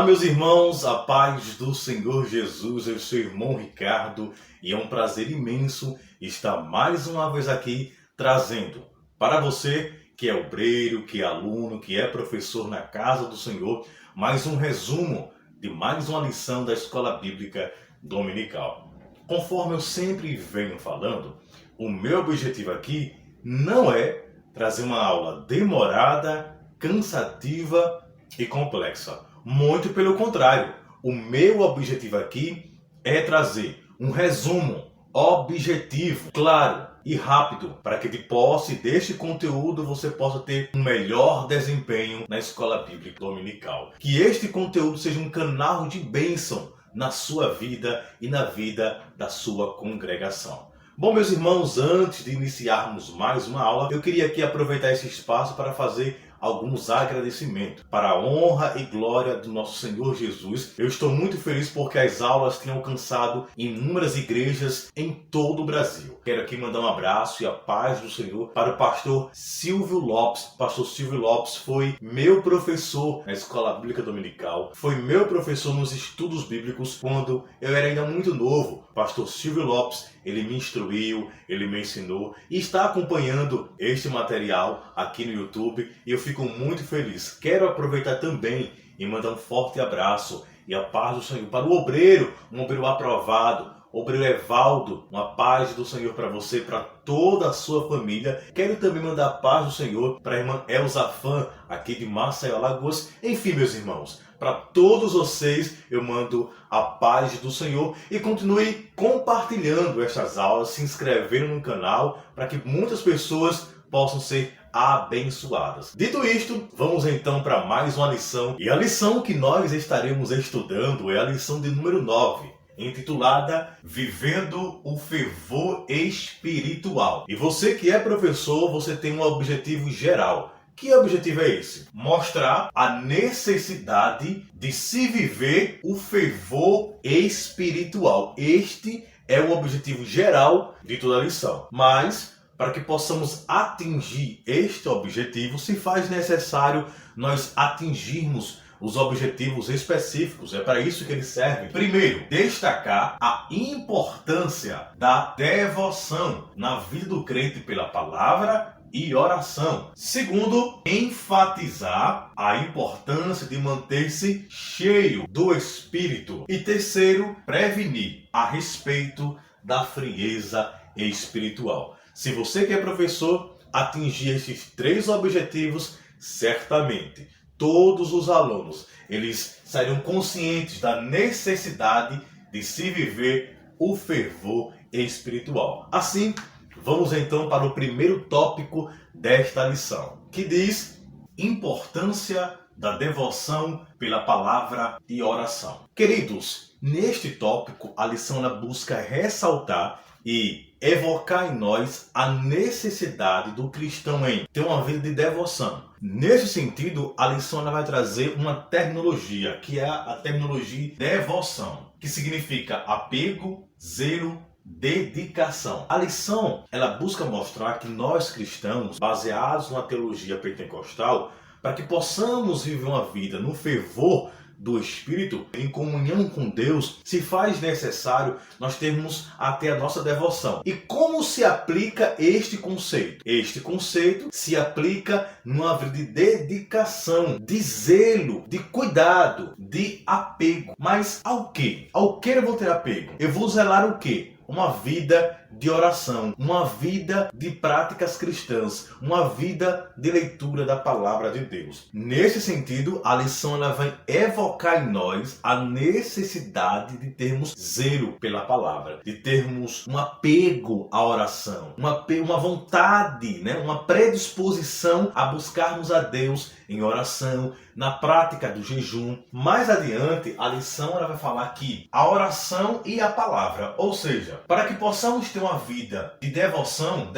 Olá, meus irmãos, a paz do Senhor Jesus. Eu sou o irmão Ricardo e é um prazer imenso estar mais uma vez aqui trazendo para você que é obreiro, que é aluno, que é professor na casa do Senhor, mais um resumo de mais uma lição da Escola Bíblica Dominical. Conforme eu sempre venho falando, o meu objetivo aqui não é trazer uma aula demorada, cansativa e complexa. Muito pelo contrário, o meu objetivo aqui é trazer um resumo objetivo, claro e rápido, para que de posse deste conteúdo você possa ter um melhor desempenho na Escola Bíblica Dominical. Que este conteúdo seja um canal de bênção na sua vida e na vida da sua congregação. Bom, meus irmãos, antes de iniciarmos mais uma aula, eu queria aqui aproveitar esse espaço para fazer alguns agradecimentos. Para a honra e glória do nosso Senhor Jesus, eu estou muito feliz porque as aulas têm alcançado inúmeras igrejas em todo o Brasil. Quero aqui mandar um abraço e a paz do Senhor para o pastor Silvio Lopes. Pastor Silvio Lopes foi meu professor na Escola Bíblica Dominical, foi meu professor nos estudos bíblicos quando eu era ainda muito novo. Pastor Silvio Lopes, ele me instruiu, ele me ensinou e está acompanhando este material aqui no YouTube e eu fico muito feliz. Quero aproveitar também e mandar um forte abraço e a paz do Senhor para o obreiro, um obreiro aprovado, obreiro Evaldo, uma paz do Senhor para você, para toda a sua família. Quero também mandar a paz do Senhor para a irmã Elza Fã, aqui de Maceió, Alagoas. Enfim, meus irmãos, para todos vocês eu mando a paz do Senhor e continue compartilhando estas aulas, se inscrevendo no canal para que muitas pessoas possam ser abençoadas. Dito isto, vamos então para mais uma lição. E a lição que nós estaremos estudando é a lição de número 9. Intitulada Vivendo o Fervor Espiritual. E você que é professor, você tem um objetivo geral. Que objetivo é esse? Mostrar a necessidade de se viver o fervor espiritual. Este é o objetivo geral de toda a lição. Mas, para que possamos atingir este objetivo, se faz necessário nós atingirmos os objetivos específicos. É para isso que eles servem. Primeiro, destacar a importância da devoção na vida do crente pela palavra e oração. Segundo, enfatizar a importância de manter-se cheio do Espírito. E terceiro, prevenir a respeito da frieza espiritual. Se você que é professor atingir esses três objetivos, certamente todos os alunos, eles sairão conscientes da necessidade de se viver o fervor espiritual. Assim, vamos então para o primeiro tópico desta lição, que diz importância da devoção pela palavra e oração. Queridos, neste tópico, a lição ela busca ressaltar e evocar em nós a necessidade do cristão em ter uma vida de devoção. Nesse sentido, a lição ela vai trazer uma terminologia, que é a terminologia devoção, que significa apego, zelo, dedicação. A lição ela busca mostrar que nós cristãos, baseados na teologia pentecostal, para que possamos viver uma vida no fervor do Espírito, em comunhão com Deus, se faz necessário nós termos até a nossa devoção. E como se aplica este conceito? Este conceito se aplica numa vida de dedicação, de zelo, de cuidado, de apego. Mas ao quê? Ao que eu vou ter apego? Eu vou zelar o quê? Uma vida de oração, uma vida de práticas cristãs, uma vida de leitura da palavra de Deus. Nesse sentido, a lição ela vai evocar em nós a necessidade de termos zelo pela palavra, de termos um apego à oração, uma vontade, uma predisposição a buscarmos a Deus em oração, na prática do jejum. Mais adiante, a lição ela vai falar que a oração e a palavra, ou seja, para que possamos ter uma vida de devoção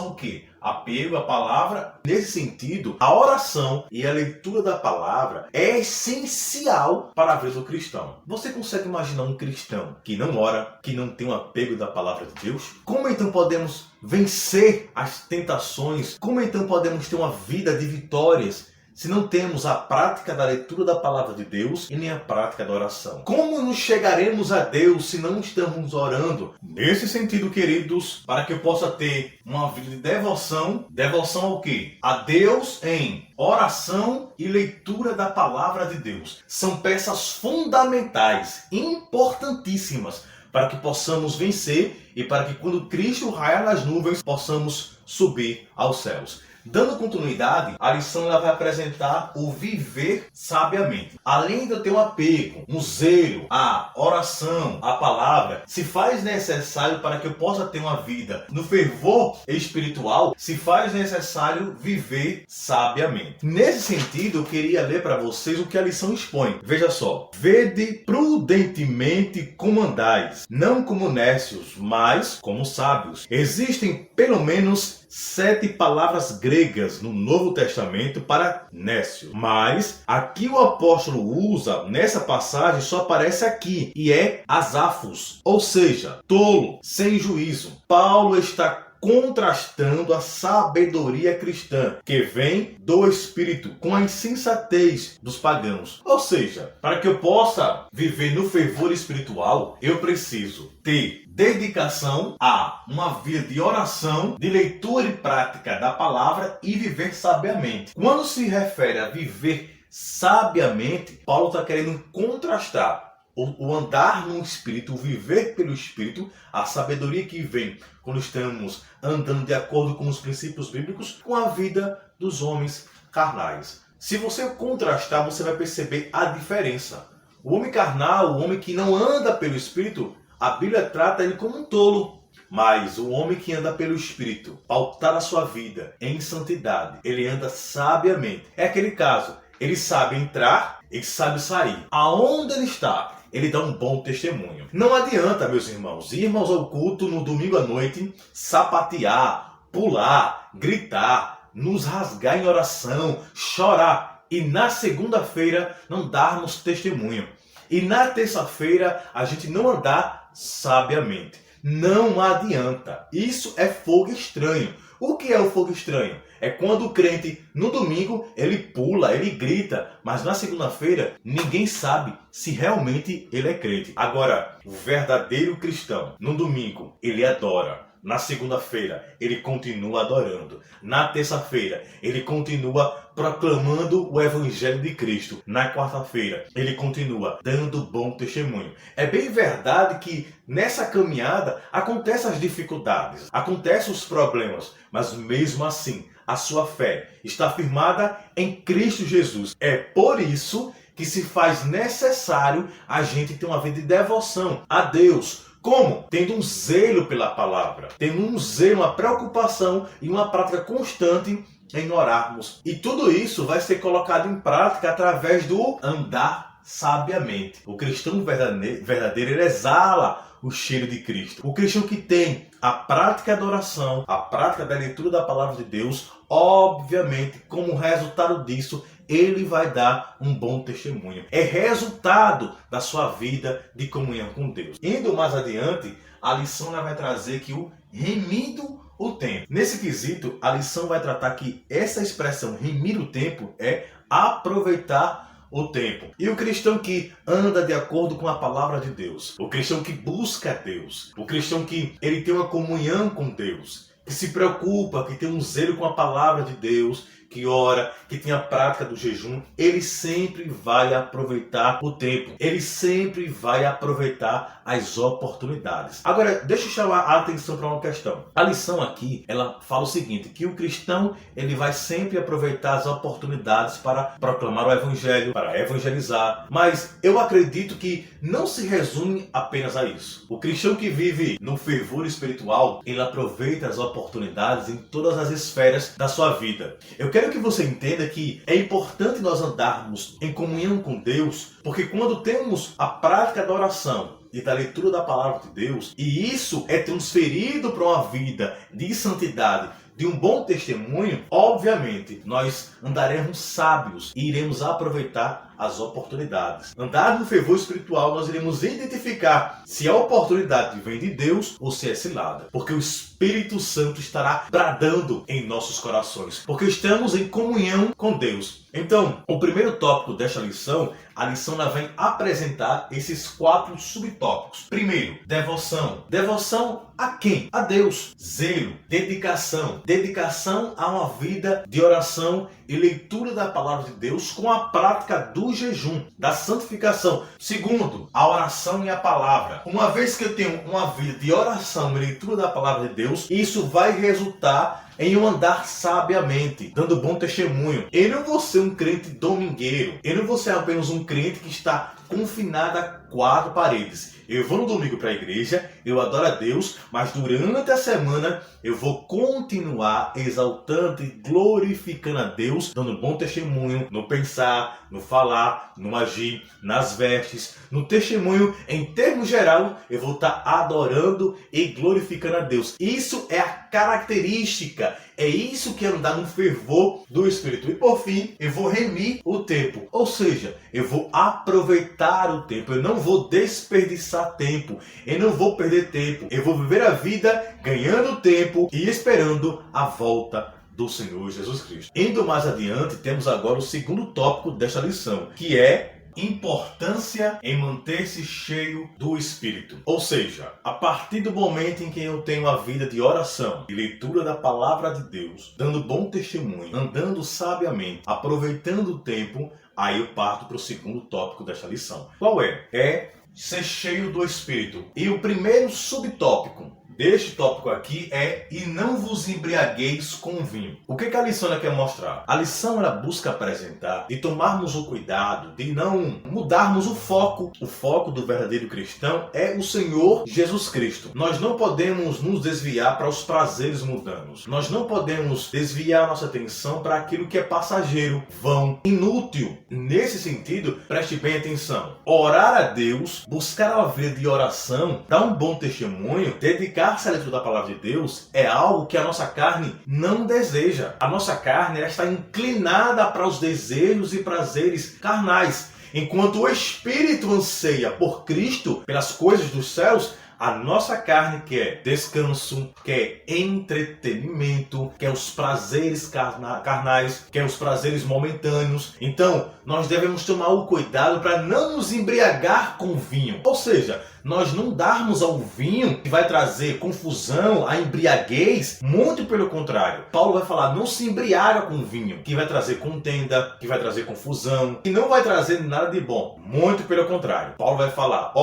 o quê? Apego à palavra. Nesse sentido, a oração e a leitura da palavra é essencial para a vida do cristão. Você consegue imaginar um cristão que não ora, que não tem um apego da palavra de Deus? Como então podemos vencer as tentações? Como então podemos ter uma vida de vitórias se não temos a prática da leitura da palavra de Deus e nem a prática da oração? Como nos chegaremos a Deus se não estamos orando? Nesse sentido, queridos, para que eu possa ter uma vida de devoção, devoção ao quê? A Deus em oração e leitura da palavra de Deus. São peças fundamentais, importantíssimas, para que possamos vencer e para que quando Cristo raiar nas nuvens, possamos subir aos céus. Dando continuidade, a lição ela vai apresentar o viver sabiamente. Além de eu ter um apego, um zelo, a oração, a palavra, se faz necessário para que eu possa ter uma vida no fervor espiritual, se faz necessário viver sabiamente. Nesse sentido, eu queria ler para vocês o que a lição expõe. Veja só. Vede prudentemente como andais, não como necios, mas como sábios. Existem pelo menos 7 palavras gregas no Novo Testamento para nécio. Mas aqui o apóstolo usa, nessa passagem, só aparece aqui, e é azafos, ou seja, tolo, sem juízo. Paulo está contrastando a sabedoria cristã, que vem do Espírito, com a insensatez dos pagãos. Ou seja, para que eu possa viver no fervor espiritual, eu preciso ter dedicação a uma vida de oração, de leitura e prática da palavra e viver sabiamente. Quando se refere a viver sabiamente, Paulo está querendo contrastar o andar no Espírito, o viver pelo Espírito, a sabedoria que vem quando estamos andando de acordo com os princípios bíblicos, com a vida dos homens carnais. Se você contrastar, você vai perceber a diferença. O homem carnal, o homem que não anda pelo Espírito, a Bíblia trata ele como um tolo. Mas o homem que anda pelo Espírito, pautar a sua vida em santidade, ele anda sabiamente. É aquele caso, ele sabe entrar, ele sabe sair. Aonde ele está, ele dá um bom testemunho. Não adianta, meus irmãos, irmos ao culto no domingo à noite, sapatear, pular, gritar, nos rasgar em oração, chorar e na segunda-feira não darmos testemunho. E na terça-feira a gente não andar sabiamente. Não adianta. Isso é fogo estranho. O que é o fogo estranho? É quando o crente, no domingo, ele pula, ele grita, mas na segunda-feira ninguém sabe se realmente ele é crente. Agora, o verdadeiro cristão, no domingo, ele adora. Na segunda-feira, ele continua adorando. Na terça-feira, ele continua proclamando o Evangelho de Cristo. Na quarta-feira, ele continua dando bom testemunho. É bem verdade que nessa caminhada acontecem as dificuldades, acontecem os problemas, mas mesmo assim, a sua fé está firmada em Cristo Jesus. É por isso que se faz necessário a gente ter uma vida de devoção a Deus. Como? Tendo um zelo pela palavra, tendo um zelo, uma preocupação e uma prática constante em orarmos. E tudo isso vai ser colocado em prática através do andar sabiamente. O cristão verdadeiro, ele exala o cheiro de Cristo. O cristão que tem a prática da oração, a prática da leitura da palavra de Deus, obviamente, como resultado disso, ele vai dar um bom testemunho. É resultado da sua vida de comunhão com Deus. Indo mais adiante, a lição vai trazer que o remindo o tempo. Nesse quesito, a lição vai tratar que essa expressão remir o tempo é aproveitar o tempo. E o cristão que anda de acordo com a palavra de Deus, o cristão que busca Deus, o cristão que ele tem uma comunhão com Deus, que se preocupa, que tem um zelo com a palavra de Deus, que ora, que tem a prática do jejum, ele sempre vai aproveitar o tempo. Ele sempre vai aproveitar as oportunidades. Agora, deixa eu chamar a atenção para uma questão. A lição aqui, ela fala o seguinte, que o cristão, ele vai sempre aproveitar as oportunidades para proclamar o evangelho, para evangelizar. Mas eu acredito que não se resume apenas a isso. O cristão que vive no fervor espiritual, ele aproveita as oportunidades em todas as esferas da sua vida. Eu quero que você entenda que é importante nós andarmos em comunhão com Deus, porque quando temos a prática da oração e da leitura da palavra de Deus, e isso é transferido para uma vida de santidade de um bom testemunho, obviamente, nós andaremos sábios e iremos aproveitar as oportunidades. Andar no fervor espiritual, nós iremos identificar se a oportunidade vem de Deus ou se é cilada. Porque o Espírito Santo estará bradando em nossos corações. Porque estamos em comunhão com Deus. Então, o primeiro tópico desta lição, a lição ela vem apresentar esses 4 subtópicos. Primeiro, devoção. Devoção a quem? A Deus. Zelo, dedicação. Dedicação a uma vida de oração e leitura da palavra de Deus com a prática do jejum, da santificação. Segundo, a oração e a palavra. Uma vez que eu tenho uma vida de oração e leitura da palavra de Deus, isso vai resultar em eu andar sabiamente, dando bom testemunho. Eu não vou ser um crente domingueiro. Eu não vou ser apenas um crente que está confinado a 4 paredes. Eu vou no domingo para a igreja, eu adoro a Deus, mas durante a semana eu vou continuar exaltando e glorificando a Deus, dando bom testemunho no pensar, no falar, no agir, nas vestes, no testemunho. Em termos geral, eu vou estar adorando e glorificando a Deus. Isso é a característica, é isso que é andar no fervor do Espírito. E por fim, eu vou remir o tempo, ou seja, eu vou aproveitar o tempo, eu não vou desperdiçar tempo, eu não vou perder tempo, eu vou viver a vida ganhando tempo e esperando a volta do Senhor Jesus Cristo. Indo mais adiante, temos agora o segundo tópico desta lição, que é importância em manter-se cheio do Espírito. Ou seja, a partir do momento em que eu tenho a vida de oração e leitura da palavra de Deus, dando bom testemunho, andando sabiamente, aproveitando o tempo, aí eu parto para o segundo tópico desta lição. Qual é? É ser cheio do Espírito. E o primeiro subtópico deste tópico aqui é: e não vos embriagueis com vinho. O que a lição ela quer mostrar? A lição ela busca apresentar de tomarmos o cuidado de não mudarmos o foco. O foco do verdadeiro cristão é o Senhor Jesus Cristo. Nós não podemos nos desviar para os prazeres mundanos. Nós não podemos desviar nossa atenção para aquilo que é passageiro, vão, inútil. Nesse sentido, preste bem atenção. Orar a Deus, buscar a vida de oração, dar um bom testemunho, dedicar a leitura da palavra de Deus é algo que a nossa carne não deseja. A nossa carne ela está inclinada para os desejos e prazeres carnais. Enquanto o Espírito anseia por Cristo, pelas coisas dos céus, a nossa carne quer descanso, quer entretenimento, quer os prazeres carnais, quer os prazeres momentâneos. Então, nós devemos tomar o cuidado para não nos embriagar com vinho. Ou seja, nós não darmos ao vinho que vai trazer confusão, a embriaguez. Muito pelo contrário. Paulo vai falar: não se embriaga com vinho, que vai trazer contenda, que vai trazer confusão, que não vai trazer nada de bom. Muito pelo contrário. Paulo vai falar: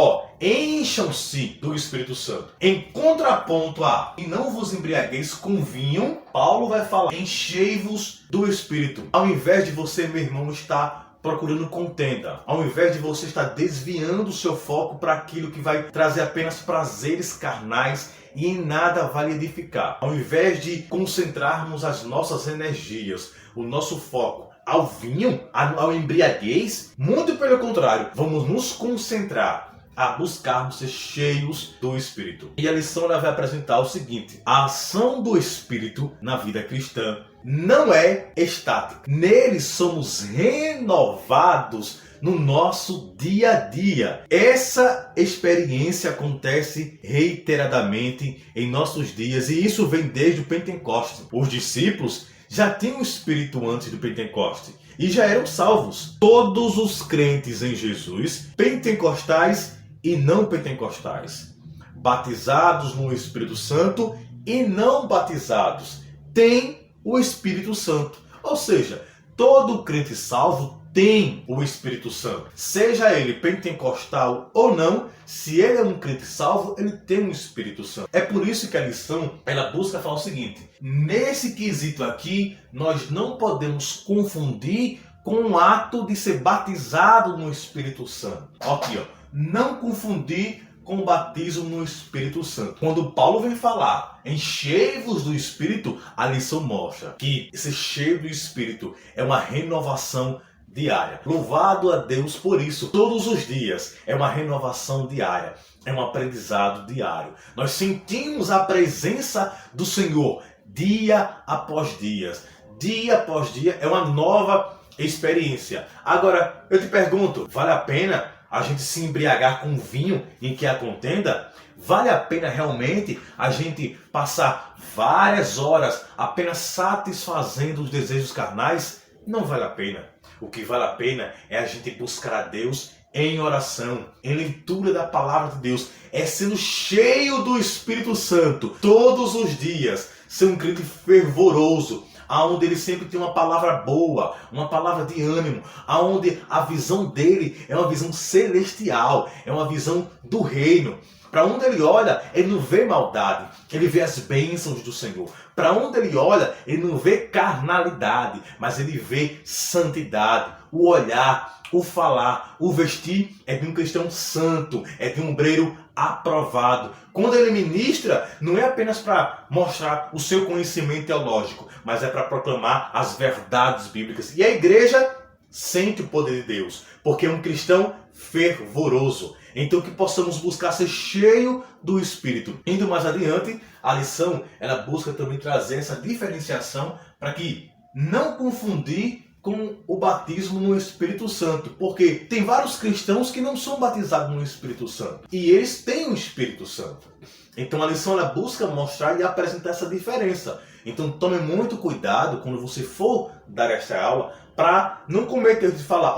encham-se do Espírito Santo. Em contraponto a e não vos embriagueis com vinho, Paulo vai falar: enchei-vos do Espírito. Ao invés de você, meu irmão, estar procurando contenda, ao invés de você estar desviando o seu foco para aquilo que vai trazer apenas prazeres carnais e em nada vai lhe edificar, ao invés de concentrarmos as nossas energias, o nosso foco ao vinho, ao embriaguez, muito pelo contrário, vamos nos concentrar a buscarmos ser cheios do Espírito. E a lição ela vai apresentar o seguinte: a ação do Espírito na vida cristã não é estática. Nele somos renovados no nosso dia a dia. Essa experiência acontece reiteradamente em nossos dias e isso vem desde o Pentecoste. Os discípulos já tinham o Espírito antes do Pentecoste e já eram salvos. Todos os crentes em Jesus, pentecostais e não pentecostais, batizados no Espírito Santo e não batizados, têm o Espírito Santo. Ou seja, todo crente salvo tem o Espírito Santo. Seja ele pentecostal ou não, se ele é um crente salvo, ele tem o Espírito Santo. É por isso que a lição ela busca falar o seguinte: nesse quesito aqui, nós não podemos confundir com o ato de ser batizado no Espírito Santo. Aqui, não confundir com o batismo no Espírito Santo. Quando Paulo vem falar enchei-vos do Espírito, a lição mostra que ser cheio do Espírito é uma renovação diária. Louvado a Deus por isso. Todos os dias é uma renovação diária, é um aprendizado diário. Nós sentimos a presença do Senhor dia após dia. Dia após dia é uma nova experiência. Agora, eu te pergunto, vale a pena a gente se embriagar com vinho em que há contenda? Vale a pena realmente a gente passar várias horas apenas satisfazendo os desejos carnais? Não vale a pena. O que vale a pena é a gente buscar a Deus em oração, em leitura da palavra de Deus, é sendo cheio do Espírito Santo todos os dias, ser um crente fervoroso, aonde ele sempre tem uma palavra boa, uma palavra de ânimo, aonde a visão dele é uma visão celestial, é uma visão do reino. Para onde ele olha, ele não vê maldade, ele vê as bênçãos do Senhor. Para onde ele olha, ele não vê carnalidade, mas ele vê santidade. O olhar, o falar, o vestir é de um cristão santo, é de um obreiro aprovado. Quando ele ministra, não é apenas para mostrar o seu conhecimento teológico, mas é para proclamar as verdades bíblicas. E a igreja sente o poder de Deus, porque é um cristão fervoroso. Então que possamos buscar ser cheio do Espírito. Indo mais adiante, a lição ela busca também trazer essa diferenciação para que não confundir com o batismo no Espírito Santo. Porque tem vários cristãos que não são batizados no Espírito Santo. E eles têm o Espírito Santo. Então a lição ela busca mostrar e apresentar essa diferença. Então tome muito cuidado quando você for dar esta aula para não cometer de falar,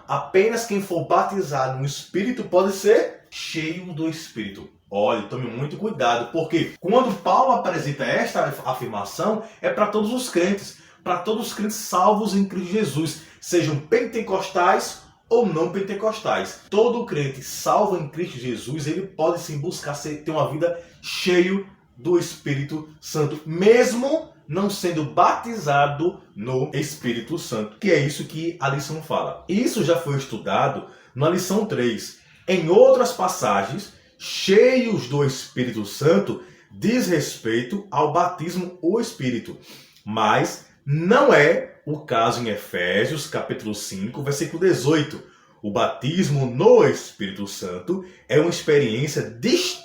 apenas quem for batizado no Espírito pode ser cheio do Espírito. Olhe, tome muito cuidado, porque quando Paulo apresenta esta afirmação, é para todos os crentes salvos em Cristo Jesus, sejam pentecostais ou não pentecostais. Todo crente salvo em Cristo Jesus, ele pode sim buscar ter uma vida cheio do Espírito Santo, mesmo não sendo batizado no Espírito Santo, que é isso que a lição fala. Isso já foi estudado na lição 3. Em outras passagens, cheios do Espírito Santo diz respeito ao batismo ou Espírito, mas não é o caso em Efésios, capítulo 5, versículo 18. O batismo no Espírito Santo é uma experiência distinta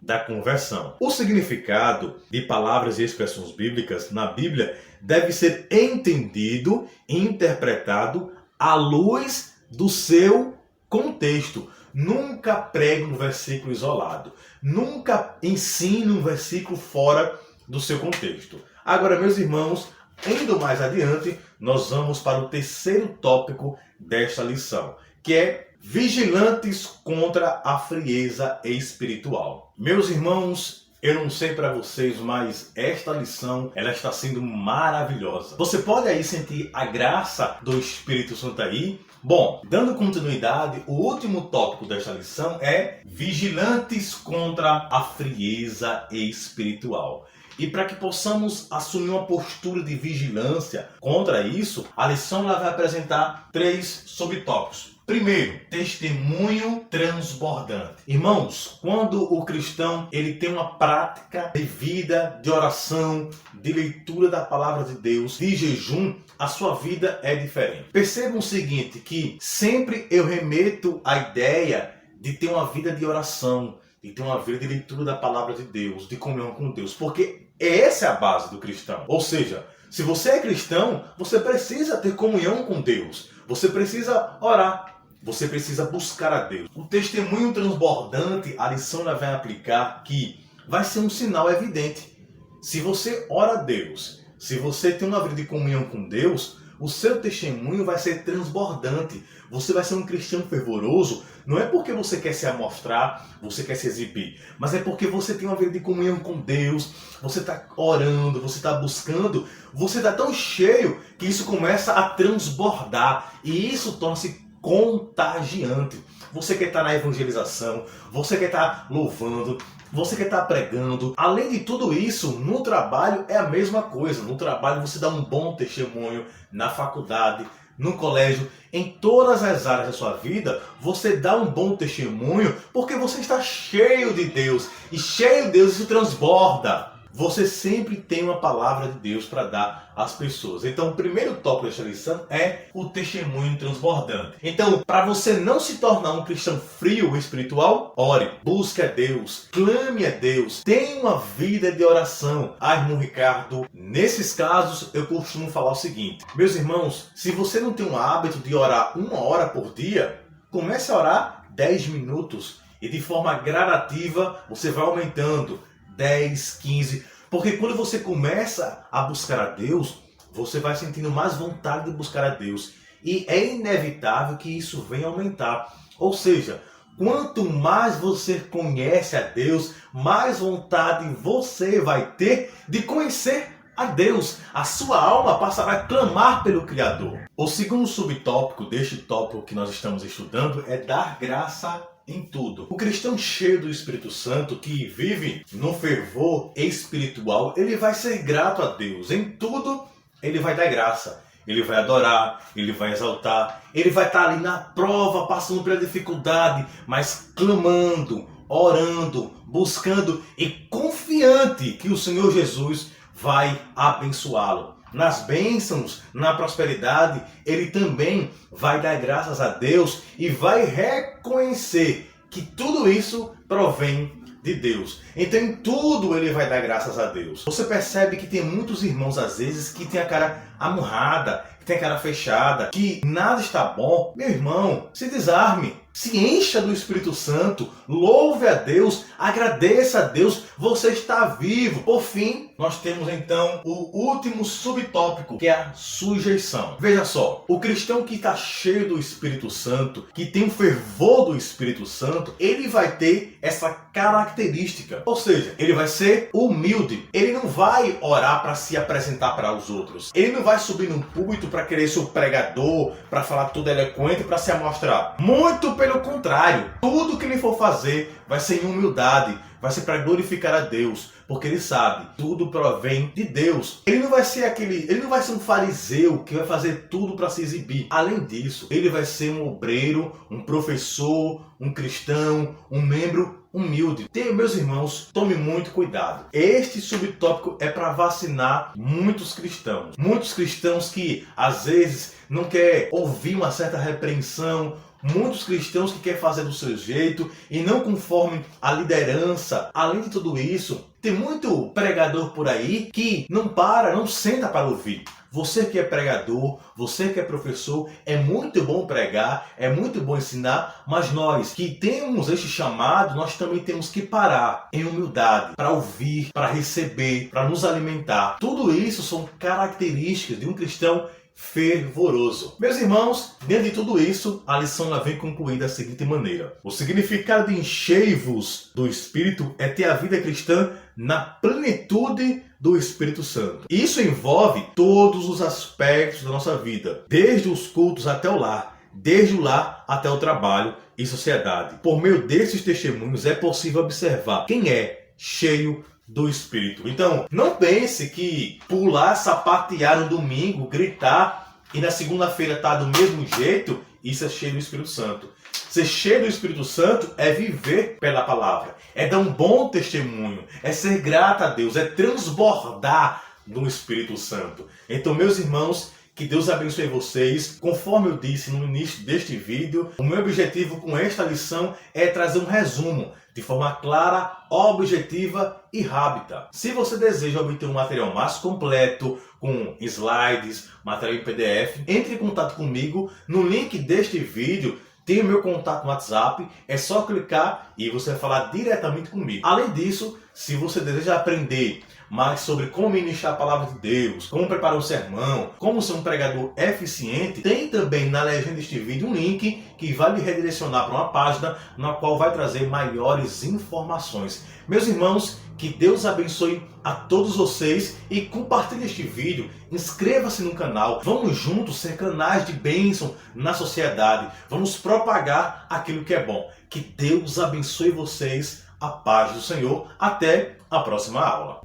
da conversão. O significado de palavras e expressões bíblicas na Bíblia deve ser entendido e interpretado à luz do seu contexto. Nunca pregue um versículo isolado. Nunca ensine um versículo fora do seu contexto. Agora, meus irmãos, indo mais adiante, nós vamos para o terceiro tópico desta lição, que é vigilantes contra a frieza espiritual. Meus irmãos, eu não sei para vocês, mas esta lição ela está sendo maravilhosa. Você pode aí sentir a graça do Espírito Santo aí? Bom, dando continuidade, o último tópico desta lição é vigilantes contra a frieza espiritual. E para que possamos assumir uma postura de vigilância contra isso, a lição ela vai apresentar 3 subtópicos. Primeiro, testemunho transbordante. Irmãos, quando o cristão ele tem uma prática de vida, de oração, de leitura da palavra de Deus, de jejum, a sua vida é diferente. Percebam o seguinte, que sempre eu remeto à ideia de ter uma vida de oração, de ter uma vida de leitura da palavra de Deus, de comunhão com Deus, porque essa é a base do cristão. Ou seja, se você é cristão, você precisa ter comunhão com Deus, você precisa orar, você precisa buscar a Deus. O testemunho transbordante, a lição ela vai aplicar que vai ser um sinal evidente. Se você ora a Deus, se você tem uma vida de comunhão com Deus, o seu testemunho vai ser transbordante. Você vai ser um cristão fervoroso, não é porque você quer se amostrar, você quer se exibir, mas é porque você tem uma vida de comunhão com Deus, você está orando, você está buscando, você está tão cheio que isso começa a transbordar e isso torna-se contagiante. Você quer estar na evangelização, você quer estar louvando, você quer estar pregando. Além de tudo isso, no trabalho é a mesma coisa. No trabalho você dá um bom testemunho, na faculdade, no colégio, em todas as áreas da sua vida, você dá um bom testemunho porque você está cheio de Deus. E cheio de Deus isso transborda. Você sempre tem uma palavra de Deus para dar às pessoas. Então, o primeiro tópico desta lição é o testemunho transbordante. Então, para você não se tornar um cristão frio espiritual, ore, busque a Deus, clame a Deus, tenha uma vida de oração. Irmão Ricardo, nesses casos eu costumo falar o seguinte: meus irmãos, se você não tem um hábito de orar 1 hora por dia, comece a orar 10 minutos e de forma gradativa você vai aumentando 10, 15, porque quando você começa a buscar a Deus, você vai sentindo mais vontade de buscar a Deus e é inevitável que isso venha aumentar. Ou seja, quanto mais você conhece a Deus, mais vontade você vai ter de conhecer a Deus. A sua alma passará a clamar pelo Criador. O segundo subtópico deste tópico que nós estamos estudando é dar graça em tudo. O cristão cheio do Espírito Santo, que vive no fervor espiritual, ele vai ser grato a Deus. Em tudo, ele vai dar graça. Ele vai adorar, ele vai exaltar, ele vai estar ali na prova, passando pela dificuldade, mas clamando, orando, buscando e confiante que o Senhor Jesus vai abençoá-lo. Nas bênçãos, na prosperidade, ele também vai dar graças a Deus e vai reconhecer que tudo isso provém de Deus. Então em tudo ele vai dar graças a Deus. Você percebe que tem muitos irmãos às vezes que tem a cara amurrada, que tem a cara fechada, que nada está bom. Meu irmão, se desarme. Se encha do Espírito Santo, louve a Deus, agradeça a Deus, você está vivo. Por fim, nós temos então o último subtópico, que é a sujeição. Veja só, o cristão que está cheio do Espírito Santo, que tem o fervor do Espírito Santo, ele vai ter essa característica. Ou seja, ele vai ser humilde. Ele não vai orar para se apresentar para os outros. Ele não vai subir num púlpito para querer ser o pregador, para falar tudo eloquente, para se amostrar. Muito pelo contrário, tudo que ele for fazer vai ser em humildade, vai ser para glorificar a Deus, porque ele sabe, tudo provém de Deus. Ele não vai ser um fariseu que vai fazer tudo para se exibir. Além disso, ele vai ser um obreiro, um professor, um cristão, um membro humilde. Meus irmãos, tome muito cuidado. Este subtópico é para vacinar muitos cristãos. Muitos cristãos que às vezes não querem ouvir uma certa repreensão. Muitos cristãos que querem fazer do seu jeito e não conformem a liderança. Além de tudo isso, tem muito pregador por aí que não senta para ouvir. Você que é pregador, você que é professor, é muito bom pregar, é muito bom ensinar, mas nós que temos este chamado, nós também temos que parar em humildade para ouvir, para receber, para nos alimentar. Tudo isso são características de um cristão fervoroso. Meus irmãos, dentro de tudo isso, a lição ela vem concluída da seguinte maneira: o significado de enchei-vos do Espírito é ter a vida cristã na plenitude do Espírito Santo. Isso envolve todos os aspectos da nossa vida, desde os cultos até o lar, desde o lar até o trabalho e sociedade. Por meio desses testemunhos é possível observar quem é cheio do Espírito. Então, não pense que pular, sapatear no domingo, gritar e na segunda-feira tá do mesmo jeito, isso é cheio do Espírito Santo. Ser cheio do Espírito Santo é viver pela palavra, é dar um bom testemunho, é ser grato a Deus, é transbordar no Espírito Santo. Então, meus irmãos, que Deus abençoe vocês. Conforme eu disse no início deste vídeo, o meu objetivo com esta lição é trazer um resumo de forma clara, objetiva e rápida. Se você deseja obter um material mais completo, com slides, material em PDF, entre em contato comigo no link deste vídeo. Tem o meu contato no WhatsApp, é só clicar e você vai falar diretamente comigo. Além disso, se você deseja aprender mais sobre como ministrar a palavra de Deus, como preparar um sermão, como ser um pregador eficiente, tem também na legenda deste vídeo um link que vai lhe redirecionar para uma página na qual vai trazer maiores informações. Meus irmãos, que Deus abençoe a todos vocês e compartilhe este vídeo, inscreva-se no canal, vamos juntos ser canais de bênção na sociedade, vamos propagar aquilo que é bom. Que Deus abençoe vocês, a paz do Senhor, até a próxima aula.